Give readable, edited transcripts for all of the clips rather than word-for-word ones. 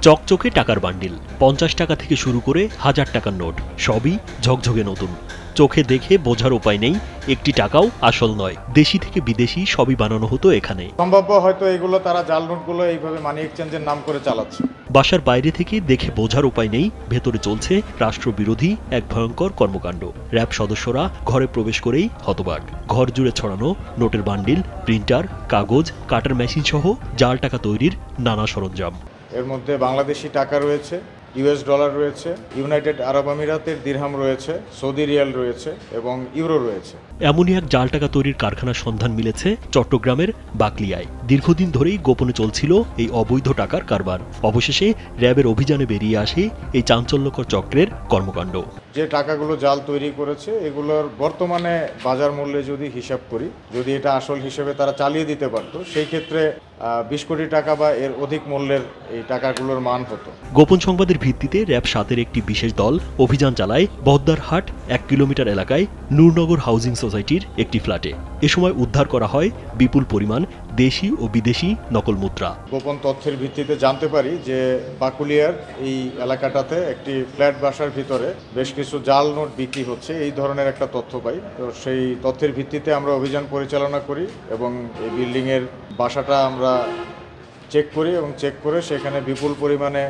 চকচকে টাকার বান্ডিল, ৫০ টাকা থেকে শুরু করে ১০০০ টাকার নোট, সবই ঝকঝকে নতুন। চোখে দেখে বোঝার উপায় নেই একটি টাকাও আসল নয়। দেশি থেকে বিদেশি সবই বানানো হতো এখানে। সম্ভাব্য হয়তো এগুলো তারা জাল নোটগুলো এইভাবে মানি এক্সচেঞ্জের নাম করে চালাচ্ছে। বাসার বাইরে থেকে দেখে বোঝার উপায় নেই ভেতরে চলছে রাষ্ট্রবিরোধী এক ভয়ঙ্কর কর্মকাণ্ড। র‍্যাব সদস্যরা ঘরে প্রবেশ করেই হতবাক। ঘর জুড়ে ছড়ানো নোটের বান্ডিল, প্রিন্টার, কাগজ, কাটার মেশিন সহ জাল টাকা তৈরির নানা সরঞ্জাম। এর মধ্যে বাংলাদেশি টাকা রয়েছে, ইউএস ডলার রয়েছে, ইউনাইটেড আরব আমিরাতের দিরহাম রয়েছে, সৌদি রিয়াল রয়েছে এবং ইউরো রয়েছে। এমনই এক জাল টাকা তৈরির কারখানার সন্ধান মিলেছে চট্টগ্রামের বাকলিয়ায়। দীর্ঘদিন ধরেই গোপনে চলছিল এই অবৈধ টাকার কারবার। অবশেষে র‍্যাবের অভিযানে বেরিয়ে আসে এই চাঞ্চল্যকর চক্রের কর্মকাণ্ড। যে টাকাগুলো জাল তৈরি করেছে এগুলোর বর্তমানে বাজার মূল্যে যদি হিসাব করি, যদি এটা আসল হিসেবে তারা চালিয়ে দিতে পারতো, সেই ক্ষেত্রে ২০ কোটি টাকা বা এর অধিক মূল্যের এই টাকাগুলোর মান হতো। গোপন সংবাদের ভিত্তিতে র‍্যাব ৭-এর একটি বিশেষ দল অভিযান চালায় বহদ্দারহাট ১ কিলোমিটার এলাকায় নূরনগর হাউজিং সোসাইটির একটি ফ্ল্যাটে। এ সময় উদ্ধার করা হয় বিপুল পরিমাণ দেশি ও বিদেশি নকল মুদ্রা। গোপন তথ্যের ভিত্তিতে জানতে পারি যে বাকুলিয়ার এই এলাকাটাতে একটি ফ্ল্যাট বাসার ভিতরে বেশ কিছু জাল নোট বিক্রি হচ্ছে, এই ধরনের একটা তথ্য পাই। তো সেই তথ্যের ভিত্তিতে আমরা অভিযান পরিচালনা করি এবং এই বিল্ডিংয়ের বাসাটা আমরা চেক করি এবং চেক করে সেখানে বিপুল পরিমাণে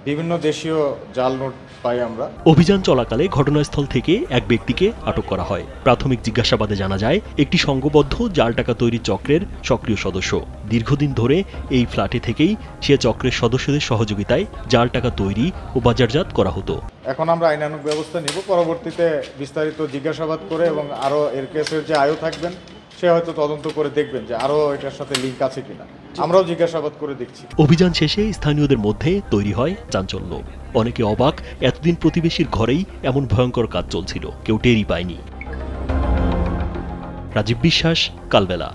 বিভিন্ন দেশীয় জাল নোট পাই আমরা। অভিযান চলাকালে ঘটনাস্থল থেকে এক ব্যক্তিকে আটক করা হয়। প্রাথমিক জিজ্ঞাসাবাদে জানা যায় একটি সংঘবদ্ধ জাল টাকা তৈরি চক্রের সক্রিয় সদস্য। দীর্ঘদিন ধরে এই ফ্ল্যাটে থেকেই সে চক্রের সদস্যদের সহযোগিতায় জাল টাকা তৈরি ও বাজারজাত করা হতো। এখন আমরা আইনানুগ ব্যবস্থা নিব, পরবর্তীতে বিস্তারিত জিজ্ঞাসাবাদ করে এবং আরও এর কেসের যে আয়ও থাকবেন সে হয়তো তদন্ত করে দেখবেন যে আরও এটার সাথে লিঙ্ক আছে কিনা। আমরাও জিজ্ঞাসাবাদ করে দেখছি। অভিযান শেষে স্থানীয়দের মধ্যে তৈরি হয় চাঞ্চল্য। অনেকে অবাক, এতদিন প্রতিবেশীর ঘরেই এমন ভয়ঙ্কর কাজ চলছিল, কেউ টেরই পায়নি। রাজীব বিশ্বাস, কালবেলা।